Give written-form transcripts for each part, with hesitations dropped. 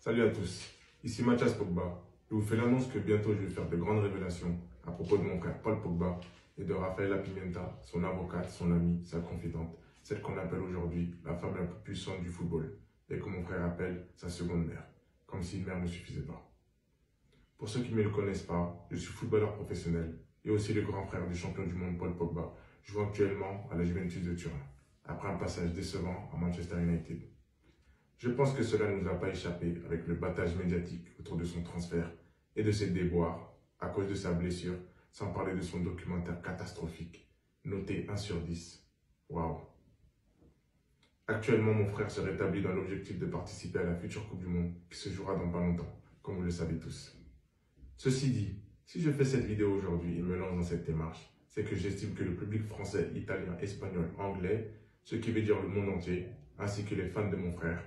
Salut à tous, ici Mathias Pogba. Je vous fais l'annonce que bientôt je vais faire de grandes révélations à propos de mon frère Paul Pogba et de Raphaëla Pimenta, son avocate, son amie, sa confidente, celle qu'on appelle aujourd'hui la femme la plus puissante du football et que mon frère appelle sa seconde mère, comme si une mère ne suffisait pas. Pour ceux qui ne me le connaissent pas, je suis footballeur professionnel et aussi le grand frère du champion du monde Paul Pogba, jouant actuellement à la Juventus de Turin, après un passage décevant à Manchester United. Je pense que cela ne nous a pas échappé avec le battage médiatique autour de son transfert et de ses déboires à cause de sa blessure, sans parler de son documentaire catastrophique, noté 1 sur 10. Waouh! Actuellement, mon frère se rétablit dans l'objectif de participer à la future Coupe du Monde qui se jouera dans pas longtemps, comme vous le savez tous. Ceci dit, si je fais cette vidéo aujourd'hui et me lance dans cette démarche, c'est que j'estime que le public français, italien, espagnol, anglais, ce qui veut dire le monde entier, ainsi que les fans de mon frère,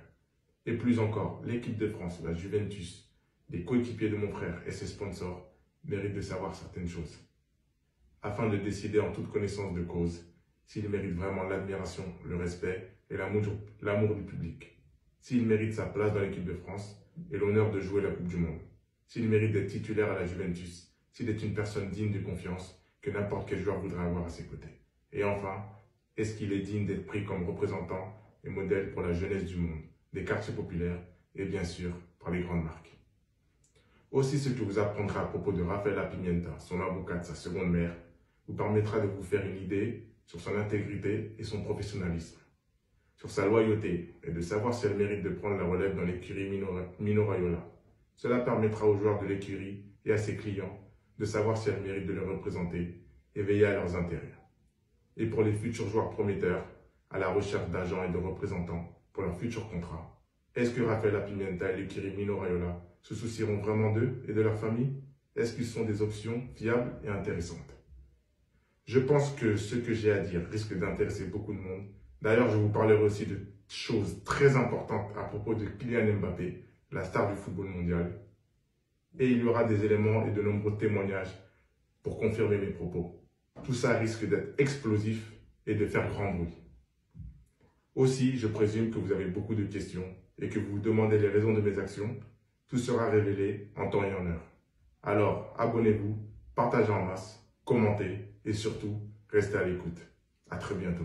et plus encore, l'équipe de France, la Juventus, les coéquipiers de mon frère et ses sponsors méritent de savoir certaines choses, afin de décider en toute connaissance de cause s'il mérite vraiment l'admiration, le respect et l'amour du public, s'il mérite sa place dans l'équipe de France et l'honneur de jouer la Coupe du Monde, s'il mérite d'être titulaire à la Juventus, s'il est une personne digne de confiance que n'importe quel joueur voudrait avoir à ses côtés. Et enfin, est-ce qu'il est digne d'être pris comme représentant et modèle pour la jeunesse du monde, des quartiers populaires et bien sûr par les grandes marques. Aussi, ce que vous apprendrez à propos de Raphaëla Pimenta, son avocate, sa seconde mère, vous permettra de vous faire une idée sur son intégrité et son professionnalisme, sur sa loyauté et de savoir si elle mérite de prendre la relève dans l'écurie Mino Raiola. Cela permettra aux joueurs de l'écurie et à ses clients de savoir si elle mérite de les représenter et veiller à leurs intérêts. Et pour les futurs joueurs prometteurs, à la recherche d'agents et de représentants pour leur futur contrat, est-ce que Raphaëla Pimenta et l'écurie Mino Raiola se soucieront vraiment d'eux et de leur famille? Est-ce qu'ils sont des options fiables et intéressantes? Je pense que ce que j'ai à dire risque d'intéresser beaucoup de monde. D'ailleurs, je vous parlerai aussi de choses très importantes à propos de Kylian Mbappé, la star du football mondial. Et il y aura des éléments et de nombreux témoignages pour confirmer mes propos. Tout ça risque d'être explosif et de faire grand bruit. Aussi, je présume que vous avez beaucoup de questions et que vous vous demandez les raisons de mes actions. Tout sera révélé en temps et en heure. Alors, abonnez-vous, partagez en masse, commentez et surtout, restez à l'écoute. À très bientôt.